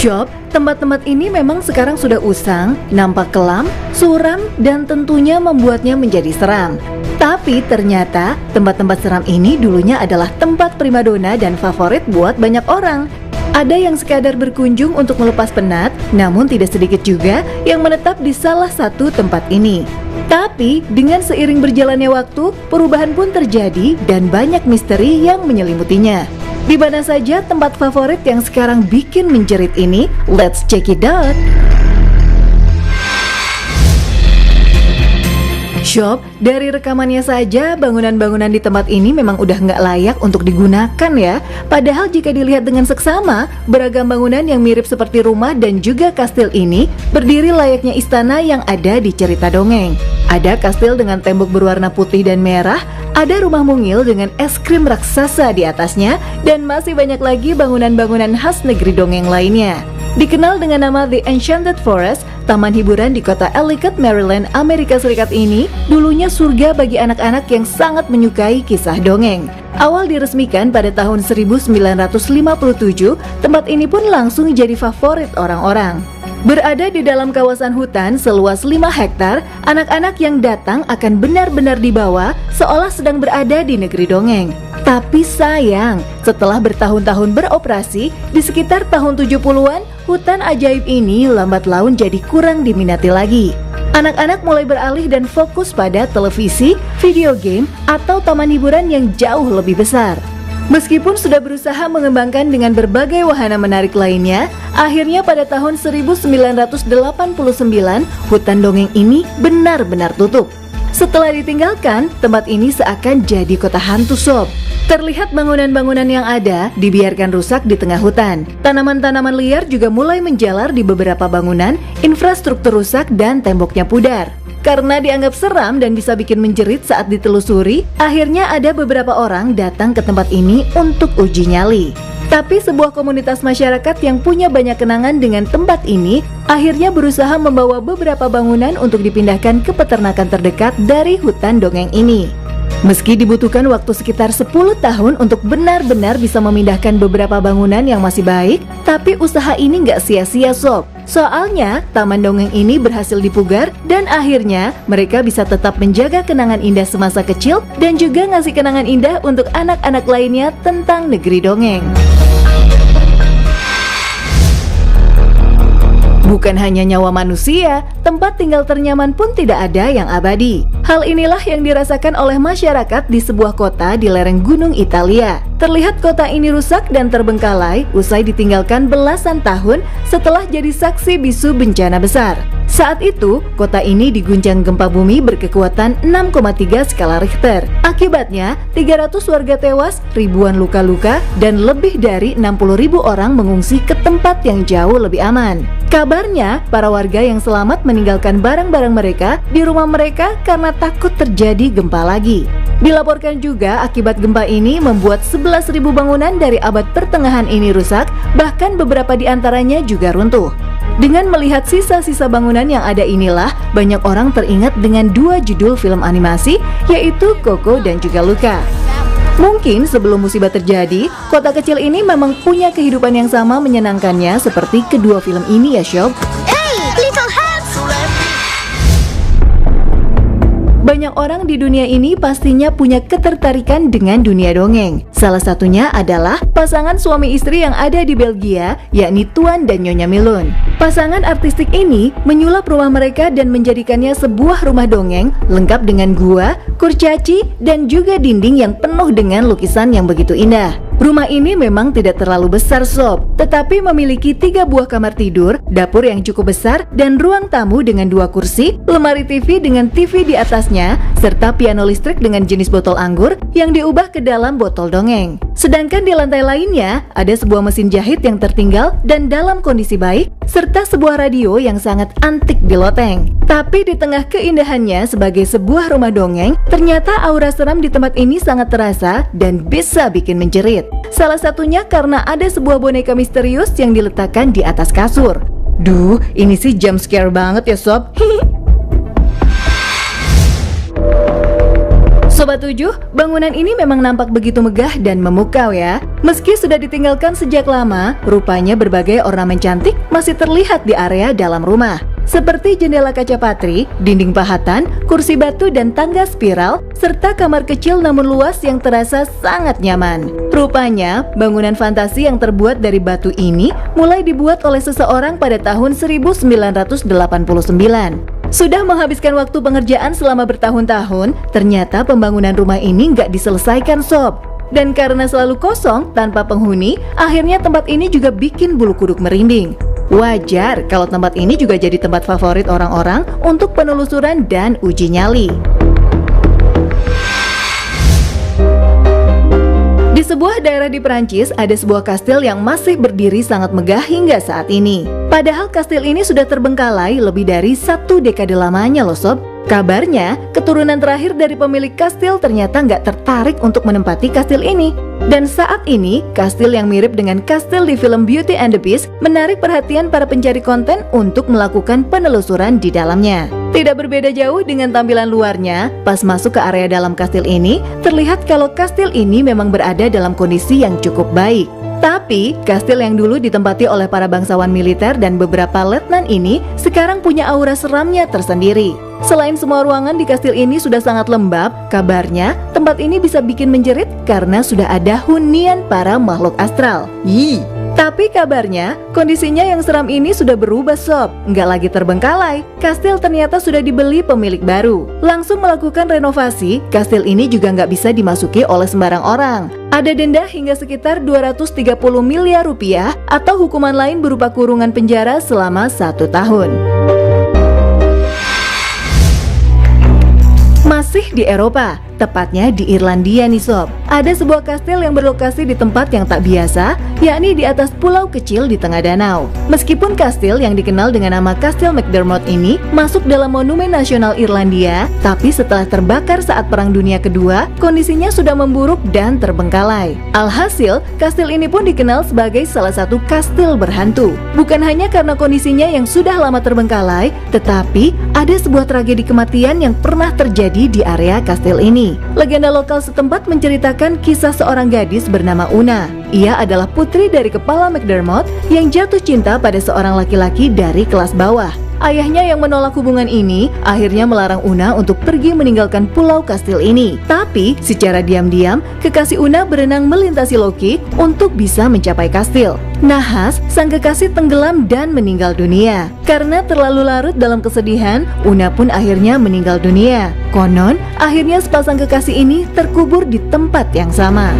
Sob, tempat-tempat ini memang sekarang sudah usang, nampak kelam, suram, dan tentunya membuatnya menjadi seram. Tapi ternyata tempat-tempat seram ini dulunya adalah tempat primadona dan favorit buat banyak orang. Ada yang sekadar berkunjung untuk melepas penat, namun tidak sedikit juga yang menetap di salah satu tempat ini. Tapi dengan seiring berjalannya waktu, perubahan pun terjadi dan banyak misteri yang menyelimutinya. Di mana saja tempat favorit yang sekarang bikin menjerit ini? Let's check it out! Sob, dari rekamannya saja bangunan-bangunan di tempat ini memang udah nggak layak untuk digunakan ya. Padahal jika dilihat dengan seksama, beragam bangunan yang mirip seperti rumah dan juga kastil ini berdiri layaknya istana yang ada di cerita dongeng. Ada kastil dengan tembok berwarna putih dan merah, ada rumah mungil dengan es krim raksasa di atasnya, dan masih banyak lagi bangunan-bangunan khas negeri dongeng lainnya. Dikenal dengan nama The Enchanted Forest, taman hiburan di kota Ellicott, Maryland, Amerika Serikat ini dulunya surga bagi anak-anak yang sangat menyukai kisah dongeng. Awal diresmikan pada tahun 1957, tempat ini pun langsung jadi favorit orang-orang. Berada di dalam kawasan hutan seluas 5 hektar, anak-anak yang datang akan benar-benar dibawa seolah sedang berada di negeri dongeng. Tapi sayang, setelah bertahun-tahun beroperasi, di sekitar tahun 70-an, hutan ajaib ini lambat laun jadi kurang diminati lagi. Anak-anak mulai beralih dan fokus pada televisi, video game, atau taman hiburan yang jauh lebih besar. Meskipun sudah berusaha mengembangkan dengan berbagai wahana menarik lainnya, akhirnya pada tahun 1989, hutan dongeng ini benar-benar tutup. Setelah ditinggalkan, tempat ini seakan jadi kota hantu sob. Terlihat bangunan-bangunan yang ada dibiarkan rusak di tengah hutan. Tanaman-tanaman liar juga mulai menjalar di beberapa bangunan, infrastruktur rusak dan temboknya pudar. Karena dianggap seram dan bisa bikin menjerit saat ditelusuri, akhirnya ada beberapa orang datang ke tempat ini untuk uji nyali. Tapi sebuah komunitas masyarakat yang punya banyak kenangan dengan tempat ini akhirnya berusaha membawa beberapa bangunan untuk dipindahkan ke peternakan terdekat dari hutan dongeng ini. Meski dibutuhkan waktu sekitar 10 tahun untuk benar-benar bisa memindahkan beberapa bangunan yang masih baik, tapi usaha ini nggak sia-sia sob. Soalnya, taman dongeng ini berhasil dipugar dan akhirnya mereka bisa tetap menjaga kenangan indah semasa kecil dan juga ngasih kenangan indah untuk anak-anak lainnya tentang negeri dongeng. Bukan hanya nyawa manusia, tempat tinggal ternyaman pun tidak ada yang abadi. Hal inilah yang dirasakan oleh masyarakat di sebuah kota di lereng gunung Italia. Terlihat kota ini rusak dan terbengkalai usai ditinggalkan belasan tahun setelah jadi saksi bisu bencana besar. Saat itu, kota ini diguncang gempa bumi berkekuatan 6,3 skala Richter. Akibatnya, 300 warga tewas, ribuan luka-luka, dan lebih dari 60.000 orang mengungsi ke tempat yang jauh lebih aman. Kabarnya, para warga yang selamat meninggalkan barang-barang mereka di rumah mereka karena takut terjadi gempa lagi. Dilaporkan juga akibat gempa ini membuat 11.000 bangunan dari abad pertengahan ini rusak, bahkan beberapa di antaranya juga runtuh. Dengan melihat sisa-sisa bangunan yang ada inilah, banyak orang teringat dengan 2 judul film animasi, yaitu Coco dan juga Luca. Mungkin sebelum musibah terjadi, kota kecil ini memang punya kehidupan yang sama menyenangkannya seperti kedua film ini ya Sob. Banyak orang di dunia ini pastinya punya ketertarikan dengan dunia dongeng. Salah satunya adalah pasangan suami istri yang ada di Belgia, yakni Tuan dan Nyonya Milun. Pasangan artistik ini menyulap rumah mereka dan menjadikannya sebuah rumah dongeng lengkap dengan gua, kurcaci, dan juga dinding yang penuh dengan lukisan yang begitu indah. Rumah ini memang tidak terlalu besar sob, tetapi memiliki 3 buah kamar tidur, dapur yang cukup besar, dan ruang tamu dengan 2 kursi, lemari TV dengan TV di atasnya, serta piano listrik dengan jenis botol anggur yang diubah ke dalam botol dongeng. Sedangkan di lantai lainnya, ada sebuah mesin jahit yang tertinggal dan dalam kondisi baik, serta sebuah radio yang sangat antik di loteng. Tapi di tengah keindahannya sebagai sebuah rumah dongeng, ternyata aura seram di tempat ini sangat terasa dan bisa bikin menjerit. Salah satunya karena ada sebuah boneka misterius yang diletakkan di atas kasur. Duh, ini sih jump scare banget ya sob. Sobat 7, bangunan ini memang nampak begitu megah dan memukau ya. Meski sudah ditinggalkan sejak lama, rupanya berbagai ornamen cantik masih terlihat di area dalam rumah. Seperti jendela kaca patri, dinding pahatan, kursi batu dan tangga spiral, serta kamar kecil namun luas yang terasa sangat nyaman. Rupanya, bangunan fantasi yang terbuat dari batu ini mulai dibuat oleh seseorang pada tahun 1989. Sudah menghabiskan waktu pengerjaan selama bertahun-tahun, ternyata pembangunan rumah ini nggak diselesaikan sob. Dan karena selalu kosong, tanpa penghuni, akhirnya tempat ini juga bikin bulu kuduk merinding. Wajar kalau tempat ini juga jadi tempat favorit orang-orang untuk penelusuran dan uji nyali. Di sebuah daerah di Perancis, ada sebuah kastil yang masih berdiri sangat megah hingga saat ini. Padahal kastil ini sudah terbengkalai lebih dari 1 dekade lamanya loh sob. Kabarnya, keturunan terakhir dari pemilik kastil ternyata nggak tertarik untuk menempati kastil ini. Dan saat ini, kastil yang mirip dengan kastil di film Beauty and the Beast menarik perhatian para pencari konten untuk melakukan penelusuran di dalamnya. Tidak berbeda jauh dengan tampilan luarnya, pas masuk ke area dalam kastil ini, terlihat kalau kastil ini memang berada dalam kondisi yang cukup baik. Tapi, kastil yang dulu ditempati oleh para bangsawan militer dan beberapa letnan ini sekarang punya aura seramnya tersendiri. Selain semua ruangan di kastil ini sudah sangat lembab, kabarnya tempat ini bisa bikin menjerit karena sudah ada hunian para makhluk astral. Tapi kabarnya, kondisinya yang seram ini sudah berubah sob, nggak lagi terbengkalai. Kastil ternyata sudah dibeli pemilik baru. Langsung melakukan renovasi, kastil ini juga nggak bisa dimasuki oleh sembarang orang. Ada denda hingga sekitar 230 miliar rupiah atau hukuman lain berupa kurungan penjara selama 1 tahun. Masih di Eropa, tepatnya di Irlandia nih sob. Ada sebuah kastil yang berlokasi di tempat yang tak biasa, yakni di atas pulau kecil di tengah danau. Meskipun kastil yang dikenal dengan nama Kastil McDermott ini masuk dalam Monumen Nasional Irlandia, tapi setelah terbakar saat Perang Dunia Kedua, kondisinya sudah memburuk dan terbengkalai. Alhasil, kastil ini pun dikenal sebagai salah satu kastil berhantu. Bukan hanya karena kondisinya yang sudah lama terbengkalai, tetapi ada sebuah tragedi kematian yang pernah terjadi di area kastil ini. Legenda lokal setempat menceritakan kisah seorang gadis bernama Una. Ia adalah putri dari kepala McDermott yang jatuh cinta pada seorang laki-laki dari kelas bawah. Ayahnya yang menolak hubungan ini akhirnya melarang Una untuk pergi meninggalkan pulau kastil ini. Tapi secara diam-diam, kekasih Una berenang melintasi Loki untuk bisa mencapai kastil. Nahas, sang kekasih tenggelam dan meninggal dunia. Karena terlalu larut dalam kesedihan, Una pun akhirnya meninggal dunia. Konon, akhirnya sepasang kekasih ini terkubur di tempat yang sama.